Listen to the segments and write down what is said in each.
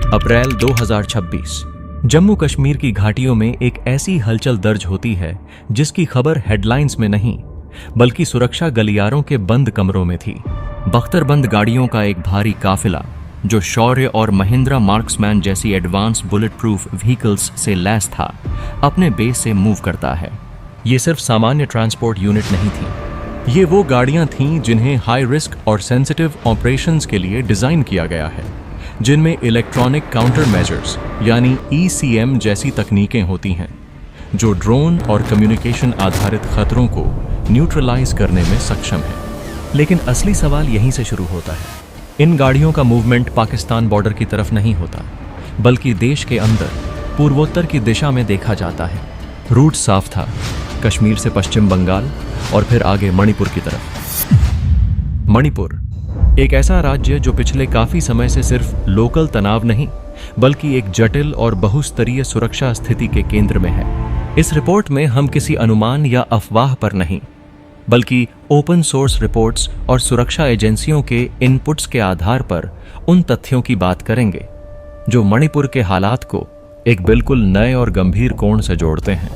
अप्रैल 2026। जम्मू कश्मीर की घाटियों में एक ऐसी हलचल दर्ज होती है जिसकी खबर हेडलाइंस में नहीं बल्कि सुरक्षा गलियारों के बंद कमरों में थी। बख्तरबंद गाड़ियों का एक भारी काफिला जो शौर्य और महिंद्रा मार्क्समैन जैसी एडवांस बुलेट प्रूफ व्हीकल्स से लैस था, अपने बेस से मूव करता है। ये सिर्फ सामान्य ट्रांसपोर्ट यूनिट नहीं थी, ये वो गाड़ियां थीं जिन्हें हाई रिस्क और सेंसिटिव ऑपरेशंस के लिए डिजाइन किया गया है, जिनमें इलेक्ट्रॉनिक काउंटर मेजर्स यानी ECM जैसी तकनीकें होती हैं जो ड्रोन और कम्युनिकेशन आधारित खतरों को न्यूट्रलाइज करने में सक्षम है। लेकिन असली सवाल यहीं से शुरू होता है। इन गाड़ियों का मूवमेंट पाकिस्तान बॉर्डर की तरफ नहीं होता, बल्कि देश के अंदर पूर्वोत्तर की दिशा में देखा जाता है। रूट साफ था, कश्मीर से पश्चिम बंगाल और फिर आगे मणिपुर की तरफ। मणिपुर एक ऐसा राज्य जो पिछले काफी समय से सिर्फ लोकल तनाव नहीं बल्कि एक जटिल और बहुस्तरीय सुरक्षा स्थिति के केंद्र में है। इस रिपोर्ट में हम किसी अनुमान या अफवाह पर नहीं बल्कि ओपन सोर्स रिपोर्ट्स और सुरक्षा एजेंसियों के इनपुट्स के आधार पर उन तथ्यों की बात करेंगे जो मणिपुर के हालात को एक बिल्कुल नए और गंभीर कोण से जोड़ते हैं।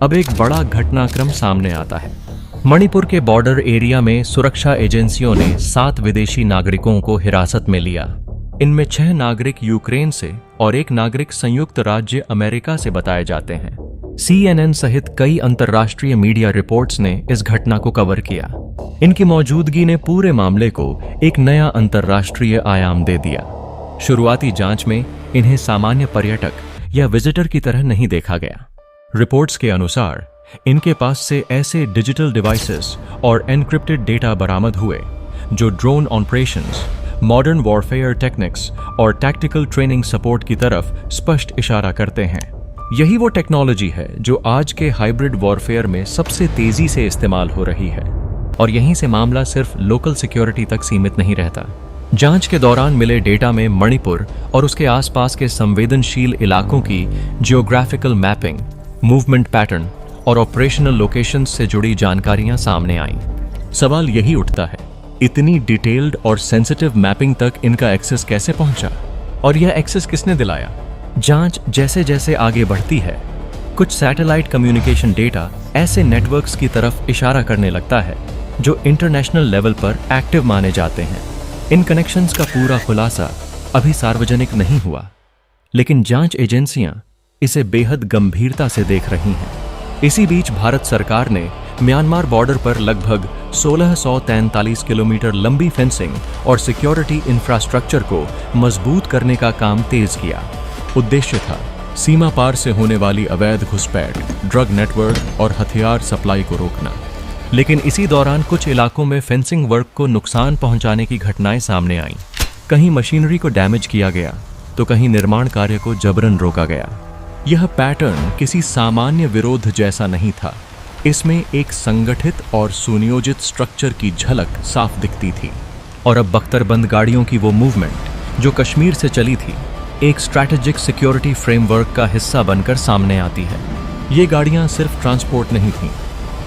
अब एक बड़ा घटनाक्रम सामने आता है। मणिपुर के बॉर्डर एरिया में सुरक्षा एजेंसियों ने 7 विदेशी नागरिकों को हिरासत में लिया। इनमें 6 नागरिक यूक्रेन से और 1 नागरिक संयुक्त राज्य अमेरिका से बताए जाते हैं। CNN सहित कई अंतर्राष्ट्रीय मीडिया रिपोर्ट्स ने इस घटना को कवर किया। इनकी मौजूदगी ने पूरे मामले को एक नया अंतर्राष्ट्रीय आयाम दे दिया। शुरुआती जांच में इन्हें सामान्य पर्यटक या विजिटर की तरह नहीं देखा गया। रिपोर्ट्स के अनुसार इनके पास से ऐसे डिजिटल डिवाइसेस और एन्क्रिप्टेड डेटा बरामद हुए जो drone operations, modern warfare techniques और टैक्टिकल ट्रेनिंग सपोर्ट की तरफ स्पष्ट इशारा करते हैं। यही वो टेक्नोलॉजी है जो आज के हाइब्रिड वॉरफेयर में सबसे तेजी से इस्तेमाल हो रही है। और यहीं से मामला सिर्फ लोकल सिक्योरिटी तक सीमित नहीं रहता। जांच के दौरान मिले डेटा में मणिपुर और उसके आसपास के संवेदनशील इलाकों की जियोग्राफिकल मैपिंग, मूवमेंट पैटर्न और ऑपरेशनल लोकेशंस से जुड़ी जानकारियां सामने आईं। सवाल यही उठता है, इतनी डिटेल्ड और सेंसिटिव मैपिंग तक इनका एक्सेस कैसे पहुंचा और यह एक्सेस किसने दिलाया? जांच जैसे जैसे आगे बढ़ती है, कुछ सैटेलाइट कम्युनिकेशन डेटा ऐसे नेटवर्क्स की तरफ इशारा करने लगता है जो इंटरनेशनल लेवल पर एक्टिव माने जाते हैं। इन कनेक्शंस का पूरा खुलासा अभी सार्वजनिक नहीं हुआ, लेकिन जांच एजेंसियां इसे बेहद गंभीरता से देख रही हैं। इसी बीच भारत सरकार ने म्यांमार बॉर्डर पर लगभग 1643 किलोमीटर लंबी फेंसिंग और सिक्योरिटी इंफ्रास्ट्रक्चर को मजबूत करने का काम तेज किया। उद्देश्य था सीमा पार से होने वाली अवैध घुसपैठ, ड्रग नेटवर्क और हथियार सप्लाई को रोकना। लेकिन इसी दौरान कुछ इलाकों में फेंसिंग वर्क को नुकसान पहुंचाने की घटनाएं सामने आईं। कहीं मशीनरी को डैमेज किया गया तो कहीं निर्माण कार्य को जबरन रोका गया। यह पैटर्न किसी सामान्य विरोध जैसा नहीं था, इसमें एक संगठित और सुनियोजित स्ट्रक्चर की झलक साफ दिखती थी। और अब बख्तरबंद गाड़ियों की वो मूवमेंट जो कश्मीर से चली थी, एक स्ट्रैटेजिक सिक्योरिटी फ्रेमवर्क का हिस्सा बनकर सामने आती है। ये गाड़ियां सिर्फ ट्रांसपोर्ट नहीं थीं,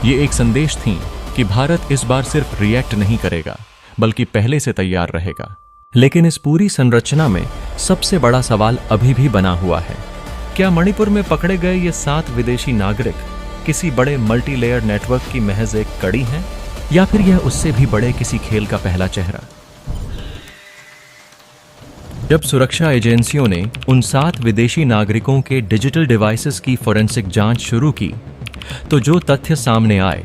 ये एक संदेश थीं कि भारत इस बार सिर्फ रिएक्ट नहीं करेगा बल्कि पहले से तैयार रहेगा। लेकिन इस पूरी संरचना में सबसे बड़ा सवाल अभी भी बना हुआ है, क्या मणिपुर में पकड़े गए ये 7 विदेशी नागरिक किसी बड़े मल्टीलेयर नेटवर्क की महज एक कड़ी हैं, या फिर यह उससे भी बड़े किसी खेल का पहला चेहरा? जब सुरक्षा एजेंसियों ने उन 7 विदेशी नागरिकों के डिजिटल डिवाइसेस की फोरेंसिक जांच शुरू की, तो जो तथ्य सामने आए,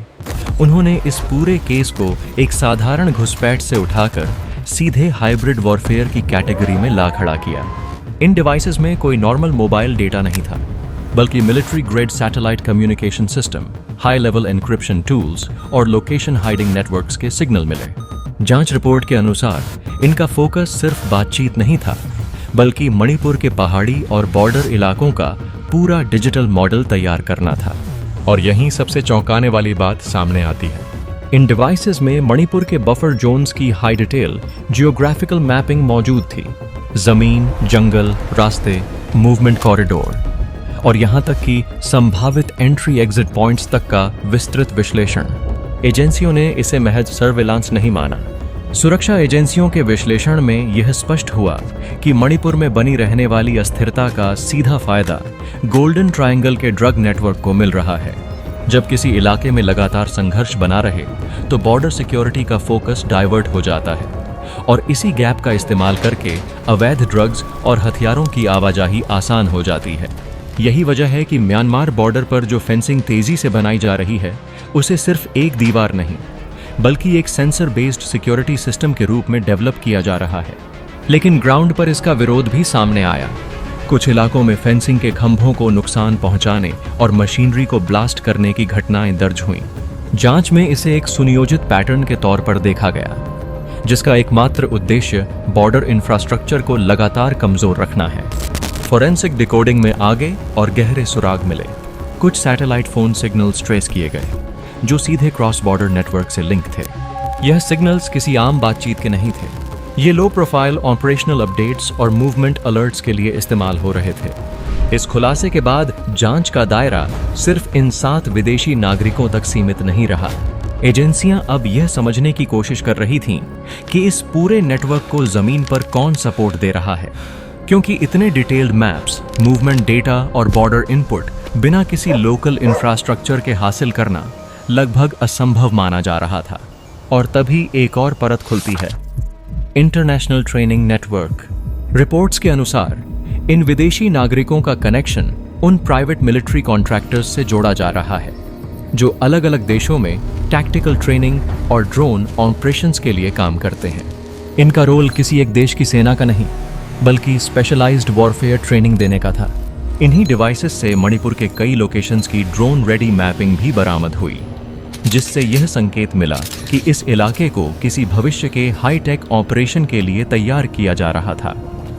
उन्होंने इस पूरे केस को एक साधारण घुसपैठ से उठाकर सीधे हाइब्रिड वॉरफेयर की कैटेगरी में ला खड़ा किया। इन डिवाइसेस में कोई नॉर्मल मोबाइल डेटा नहीं था, बल्कि military grade satellite communication system, high level encryption tools और लोकेशन हाइडिंग नेटवर्क्स के सिग्नल मिले। जांच रिपोर्ट के अनुसार इनका फोकस सिर्फ बातचीत नहीं था, बल्कि मणिपुर के पहाड़ी और बॉर्डर इलाकों का पूरा डिजिटल मॉडल तैयार करना था। और यहीं सबसे चौंकाने वाली बात सामने आती है। इन डिवाइसेस में मणिपुर के बफर जोन्स की हाई डिटेल जियोग्राफिकल मैपिंग मौजूद थी। जमीन, जंगल, रास्ते, मूवमेंट कॉरिडोर और यहां तक कि संभावित एंट्री एग्जिट पॉइंट्स तक का विस्तृत विश्लेषण। एजेंसियों ने इसे महज सर्विलांस नहीं माना, सुरक्षा एजेंसियों के विश्लेषण में यह स्पष्ट हुआ कि मणिपुर में बनी रहने वाली अस्थिरता का सीधा फायदा गोल्डन ट्रायंगल के ड्रग नेटवर्क को मिल रहा है। जब किसी इलाके में लगातार संघर्ष बना रहे तो बॉर्डर सिक्योरिटी का फोकस डाइवर्ट हो जाता है और इसी गैप का इस्तेमाल करके अवैध ड्रग्स और हथियारों की आवाजाही आसान हो जाती है। यही वजह है कि म्यांमार बॉर्डर पर जो फेंसिंग तेजी से बनाई जा रही है उसे सिर्फ एक दीवार नहीं बल्कि एक सेंसर बेस्ड सिक्योरिटी सिस्टम के रूप में डेवलप किया जा रहा है। लेकिन ग्राउंड पर इसका विरोध भी सामने आया। कुछ इलाकों में फेंसिंग के खंभों को नुकसान पहुंचाने और मशीनरी को ब्लास्ट करने की घटनाएं दर्ज हुईं। जांच में इसे एक सुनियोजित पैटर्न के तौर पर देखा गया, जिसका एकमात्र उद्देश्य बॉर्डर इंफ्रास्ट्रक्चर को लगातार कमजोर रखना है। फोरेंसिक डिकोडिंग में आगे और गहरे सुराग मिले। कुछ सैटेलाइट फोन सिग्नल्स ट्रेस किए गए जो सीधे क्रॉस बॉर्डर नेटवर्क से लिंक थे। यह सिग्नल्स किसी आम बातचीत के नहीं थे। ये लो प्रोफाइल ऑपरेशनल अपडेट्स और मूवमेंट अलर्ट्स के लिए इस्तेमाल हो रहे थे। इस खुलासे के बाद जांच का दायरा सिर्फ इन 7 विदेशी नागरिकों तक सीमित नहीं रहा। एजेंसियां अब यह समझने की कोशिश कर रही थीं कि इस पूरे नेटवर्क को जमीन पर कौन सपोर्ट दे रहा है, क्योंकि इतने डिटेल्ड मैप्स, मूवमेंट डेटा और बॉर्डर इनपुट बिना किसी लोकल इंफ्रास्ट्रक्चर के हासिल करना लगभग असंभव माना जा रहा था। और तभी एक और परत खुलती है, इंटरनेशनल ट्रेनिंग नेटवर्क। रिपोर्ट्स के अनुसार इन विदेशी नागरिकों का कनेक्शन उन प्राइवेट मिलिट्री कॉन्ट्रैक्टर्स से जोड़ा जा रहा है जो अलग अलग देशों में टैक्टिकल ट्रेनिंग और ड्रोन ऑपरेशंस के लिए काम करते हैं। इनका रोल किसी एक देश की सेना का नहीं बल्कि स्पेशलाइज्ड वॉरफेयर ट्रेनिंग देने का था। इन्हीं डिवाइसेस से मणिपुर के कई लोकेशंस की ड्रोन रेडी मैपिंग भी बरामद हुई, जिससे यह संकेत मिला कि इस इलाके को किसी भविष्य के हाईटेक ऑपरेशन के लिए तैयार किया जा रहा था।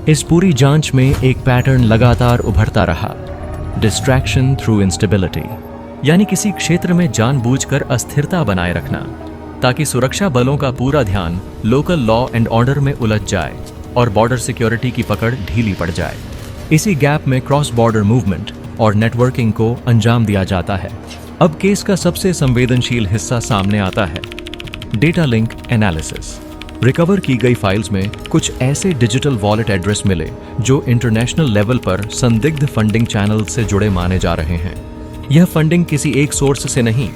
इस पूरी जांच में एक पैटर्न लगातार उभरता रहा, डिस्ट्रैक्शन थ्रू इंस्टेबिलिटी, यानी किसी क्षेत्र में जानबूझकर अस्थिरता बनाए रखना ताकि सुरक्षा बलों का पूरा ध्यान लोकल लॉ एंड ऑर्डर में उलझ जाए और बॉर्डर सिक्योरिटी की पकड़ ढीली पड़ जाए। इसी गैप में क्रॉस बॉर्डर मूवमेंट और नेटवर्किंग को अंजाम दिया जाता है। अब केस का सबसे संवेदनशील हिस्सा सामने आता है, डेटा लिंक एनालिसिस। रिकवर की गई फाइल्स में कुछ ऐसे डिजिटल वॉलेट एड्रेस मिले जो इंटरनेशनल लेवल पर संदिग्ध फंडिंग चैनल से जुड़े माने जा रहे हैं। यह फंडिंग किसी एक सोर्स से नहीं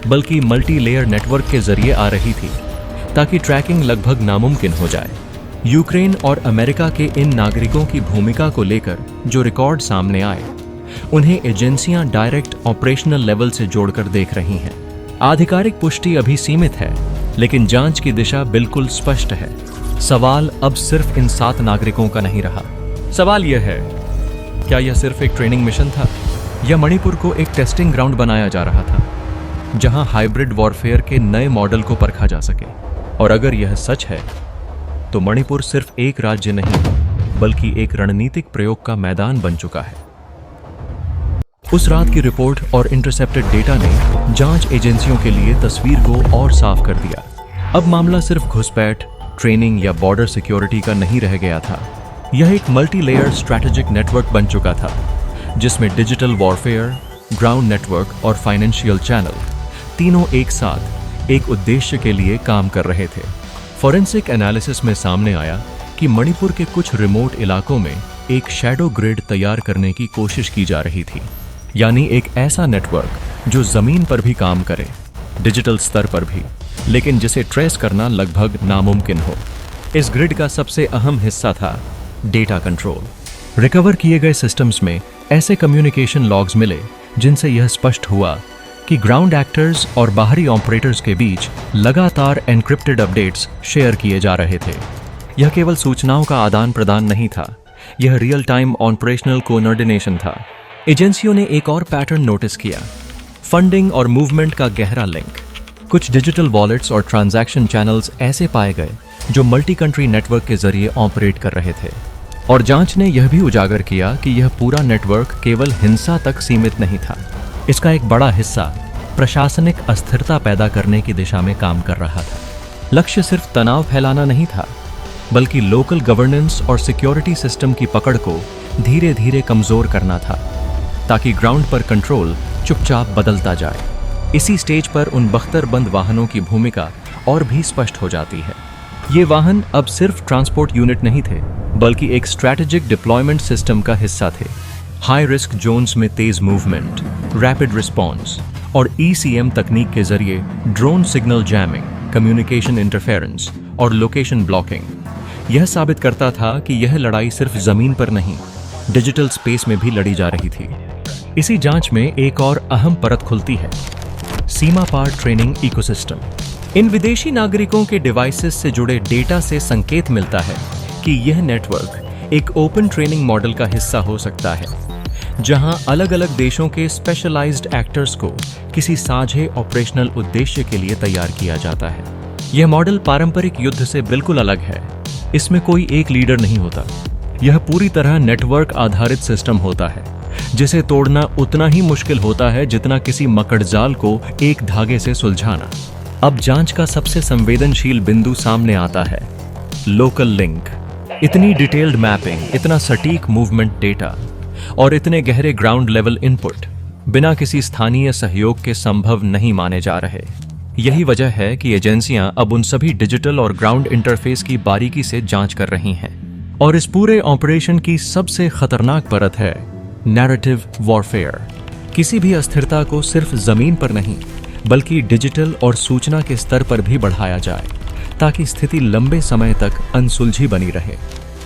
बल्कि मल्टी लेयर नेटवर्क के जरिए आ रही थी ताकि ट्रैकिंग लगभग नामुमकिन हो जाए। यूक्रेन और अमेरिका के इन नागरिकों की भूमिका को लेकर जो रिकॉर्ड सामने आए उन्हें एजेंसियां डायरेक्ट ऑपरेशनल लेवल से जोड़कर देख रही हैं। आधिकारिक पुष्टि अभी सीमित है, लेकिन जांच की दिशा बिल्कुल स्पष्ट है। सवाल अब सिर्फ इन 7 नागरिकों का नहीं रहा। सवाल यह है, क्या यह सिर्फ एक ट्रेनिंग मिशन था या मणिपुर को एक टेस्टिंग ग्राउंड बनाया जा रहा था जहां हाइब्रिड वॉरफेयर के नए मॉडल को परखा जा सके? और अगर यह सच है तो मणिपुर सिर्फ एक राज्य नहीं बल्कि एक रणनीतिक प्रयोग का मैदान बन चुका है। उस रात की रिपोर्ट और इंटरसेप्टेड डेटा ने जांच एजेंसियों के लिए तस्वीर को और साफ कर दिया। अब मामला सिर्फ घुसपैठ, ट्रेनिंग या बॉर्डर सिक्योरिटी का नहीं रह गया था। यह एक मल्टी लेयर स्ट्रैटेजिक नेटवर्क बन चुका था जिसमें डिजिटल वॉरफेयर, ग्राउंड नेटवर्क और फाइनेंशियल चैनल तीनों एक साथ एक उद्देश्य के लिए काम कर रहे थे। फॉरेंसिक एनालिसिस में सामने आया कि मणिपुर के कुछ रिमोट इलाकों में एक शैडो ग्रिड तैयार करने की कोशिश की जा रही थी, यानी एक ऐसा नेटवर्क जो जमीन पर भी काम करे, डिजिटल स्तर पर भी, लेकिन जिसे ट्रेस करना लगभग नामुमकिन हो। इस ग्रिड का सबसे अहम हिस्सा था डेटा कंट्रोल। रिकवर किए गए सिस्टम्स में ऐसे कम्युनिकेशन लॉग्स मिले जिनसे यह स्पष्ट हुआ कि ग्राउंड एक्टर्स और बाहरी ऑपरेटर्स के बीच लगातार एन्क्रिप्टेड अपडेट्स शेयर किए जा रहे थे। यह केवल सूचनाओं का आदान प्रदान नहीं था, यह रियल टाइम ऑपरेशनल कोऑर्डिनेशन था। एजेंसियों ने एक और पैटर्न नोटिस किया, फंडिंग और मूवमेंट का गहरा लिंक। कुछ डिजिटल वॉलेट्स और ट्रांजैक्शन चैनल्स ऐसे पाए गए जो मल्टी कंट्री नेटवर्क के जरिए ऑपरेट कर रहे थे। और जांच ने यह भी उजागर किया कि यह पूरा नेटवर्क केवल हिंसा तक सीमित नहीं था। इसका एक बड़ा हिस्सा प्रशासनिक अस्थिरता पैदा करने की दिशा में काम कर रहा था। लक्ष्य सिर्फ तनाव फैलाना नहीं था बल्कि लोकल गवर्नेंस और सिक्योरिटी सिस्टम की पकड़ को धीरे धीरे कमजोर करना था ताकि ग्राउंड पर कंट्रोल चुपचाप बदलता जाए। इसी स्टेज पर उन बख्तरबंद वाहनों की भूमिका और भी स्पष्ट हो जाती है। ये वाहन अब सिर्फ ट्रांसपोर्ट यूनिट नहीं थे, बल्कि एक स्ट्रैटेजिक डिप्लॉयमेंट सिस्टम का हिस्सा थे। हाई रिस्क जोन्स में तेज मूवमेंट, रैपिड रिस्पॉन्स और ECM तकनीक के जरिए drone signal jamming, communication interference और लोकेशन ब्लॉकिंग यह साबित करता था कि यह लड़ाई सिर्फ जमीन पर नहीं, डिजिटल स्पेस में भी लड़ी जा रही थी। इसी जांच में एक और अहम परत खुलती है, सीमा पार ट्रेनिंग इकोसिस्टम। इन विदेशी नागरिकों के डिवाइसेस से जुड़े डेटा से संकेत मिलता है कि यह नेटवर्क एक ओपन ट्रेनिंग मॉडल का हिस्सा हो सकता है, जहां अलग अलग देशों के स्पेशलाइज्ड एक्टर्स को किसी साझे ऑपरेशनल उद्देश्य के लिए तैयार किया जाता है। यह मॉडल पारंपरिक युद्ध से बिल्कुल अलग है। इसमें कोई एक लीडर नहीं होता। यह पूरी तरह नेटवर्क आधारित सिस्टम होता है, जिसे तोड़ना उतना ही मुश्किल होता है जितना किसी मकड़जाल को एक धागे से सुलझाना। अब जांच का सबसे संवेदनशील बिंदु सामने आता है, लोकल लिंक। इतनी डिटेल्ड मैपिंग, इतना सटीक मूवमेंट डेटा और इतने गहरे ग्राउंड लेवल इनपुट बिना किसी स्थानीय सहयोग के संभव नहीं माने जा रहे। यही वजह है कि एजेंसियां अब उन सभी डिजिटल और ग्राउंड इंटरफेस की बारीकी से जांच कर रही हैं। और इस पूरे ऑपरेशन की सबसे खतरनाक परत है नैरेटिव वॉरफेयर। किसी भी अस्थिरता को सिर्फ जमीन पर नहीं, बल्कि डिजिटल और सूचना के स्तर पर भी बढ़ाया जाए, ताकि स्थिति लंबे समय तक अनसुलझी बनी रहे।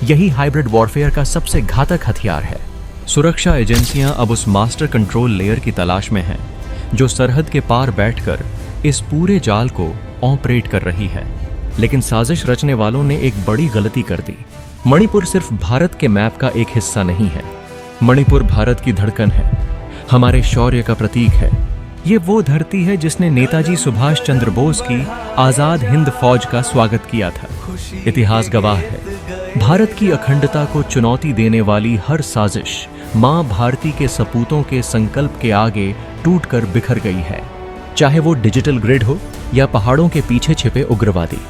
यही हाइब्रिड वॉरफेयर का सबसे घातक हथियार है। सुरक्षा एजेंसियां अब उस मास्टर कंट्रोल लेयर की तलाश में हैं, जो सरहद के पार बैठकर इस पूरे जाल को ऑपरेट कर रही है। लेकिन साजिश रचने वालों ने एक बड़ी गलती कर दी। मणिपुर सिर्फ भारत के मैप का एक हिस्सा नहीं है। मणिपुर भारत की धड़कन है, हमारे शौर्य का प्रतीक है। ये वो धरती है जिसने नेताजी सुभाष चंद्र बोस की आजाद हिंद फौज का स्वागत किया था। इतिहास गवाह है, भारत की अखंडता को चुनौती देने वाली हर साजिश मां भारती के सपूतों के संकल्प के आगे टूटकर बिखर गई है। चाहे वो डिजिटल ग्रिड हो या पहाड़ों के पीछे छिपे उग्रवादी,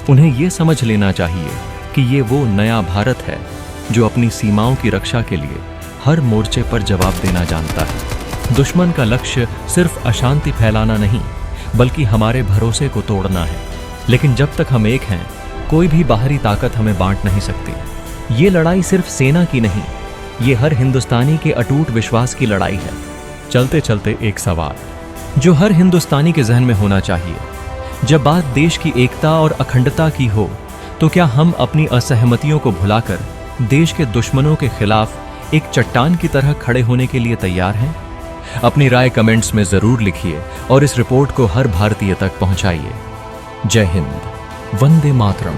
उन्हें ये समझ लेना चाहिए कि ये वो नया भारत है जो अपनी सीमाओं की रक्षा के लिए हर मोर्चे पर जवाब देना जानता है। दुश्मन का लक्ष्य सिर्फ अशांति फैलाना नहीं, बल्कि हमारे भरोसे को तोड़ना है। लेकिन जब तक हम एक हैं, कोई भी बाहरी ताकत हमें बांट नहीं सकती। ये लड़ाई सिर्फ सेना की नहीं, ये हर हिंदुस्तानी के अटूट विश्वास की लड़ाई है। चलते चलते एक सवाल जो हर हिंदुस्तानी के जहन में होना चाहिए, जब बात देश की एकता और अखंडता की हो, तो क्या हम अपनी असहमतियों को भुलाकर देश के दुश्मनों के खिलाफ एक चट्टान की तरह खड़े होने के लिए तैयार हैं? अपनी राय कमेंट्स में जरूर लिखिए और इस रिपोर्ट को हर भारतीय तक पहुंचाइए। जय हिंद, वंदे मातरम।